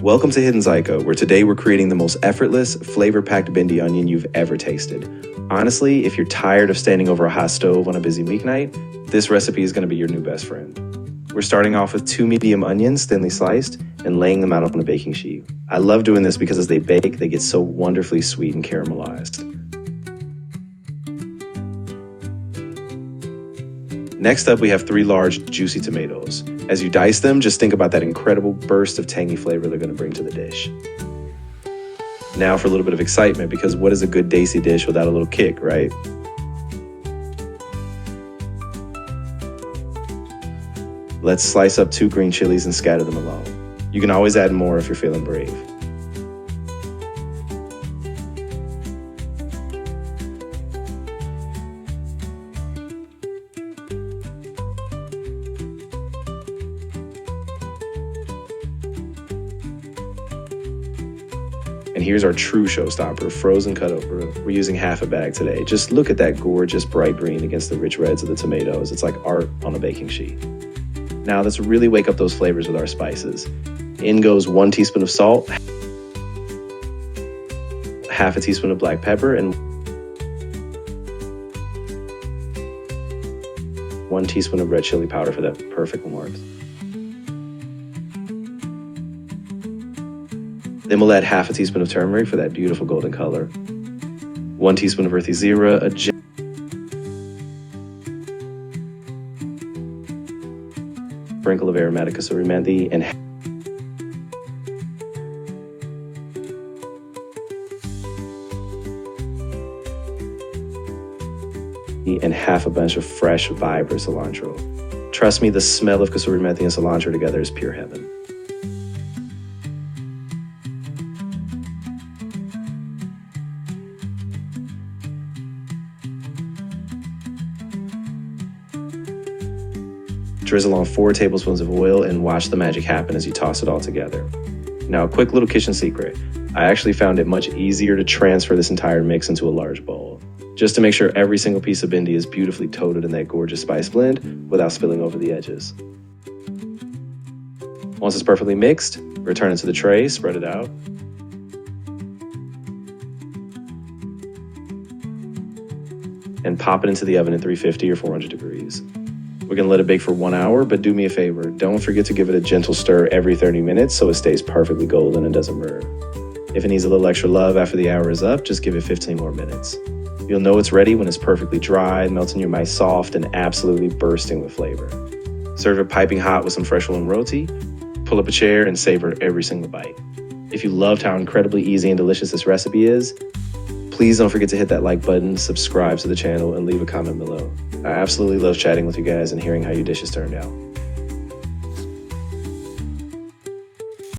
Welcome to Hidden Zayka, where today we're creating the most effortless, flavor-packed Bhindi onion you've ever tasted. Honestly, if you're tired of standing over a hot stove on a busy weeknight, this recipe is going to be your new best friend. We're starting off with 2 medium onions, thinly sliced, and laying them out on a baking sheet. I love doing this because as they bake, they get so wonderfully sweet and caramelized. Next up, we have 3 large, juicy tomatoes. As you dice them, just think about that incredible burst of tangy flavor they're going to bring to the dish. Now for a little bit of excitement, because what is a good desi dish without a little kick, right? Let's slice up 2 green chilies and scatter them along. You can always add more if you're feeling brave. And here's our true showstopper, frozen cut okra. We're using half a bag today. Just look at that gorgeous bright green against the rich reds of the tomatoes. It's like art on a baking sheet. Now let's really wake up those flavors with our spices. In goes 1 teaspoon of salt, half a teaspoon of black pepper, and 1 teaspoon of red chili powder for that perfect warmth. Then we'll add half a teaspoon of turmeric for that beautiful golden color. 1 teaspoon of earthy zira, a sprinkle of aromatic kasuri methi, and half a bunch of fresh, vibrant cilantro. Trust me, the smell of kasuri methi and cilantro together is pure heaven. Drizzle on 4 tablespoons of oil and watch the magic happen as you toss it all together. Now, a quick little kitchen secret. I actually found it much easier to transfer this entire mix into a large bowl, just to make sure every single piece of bhindi is beautifully coated in that gorgeous spice blend without spilling over the edges. Once it's perfectly mixed, return it to the tray, spread it out, and pop it into the oven at 350 or 400 degrees. We're going to let it bake for 1 hour, but do me a favor. Don't forget to give it a gentle stir every 30 minutes so it stays perfectly golden and doesn't burn. If it needs a little extra love after the hour is up, just give it 15 more minutes. You'll know it's ready when it's perfectly dry, melts in your mouth soft, and absolutely bursting with flavor. Serve it piping hot with some fresh warm roti. Pull up a chair and savor every single bite. If you loved how incredibly easy and delicious this recipe is, please don't forget to hit that like button, subscribe to the channel, and leave a comment below. I absolutely love chatting with you guys and hearing how your dishes turned out.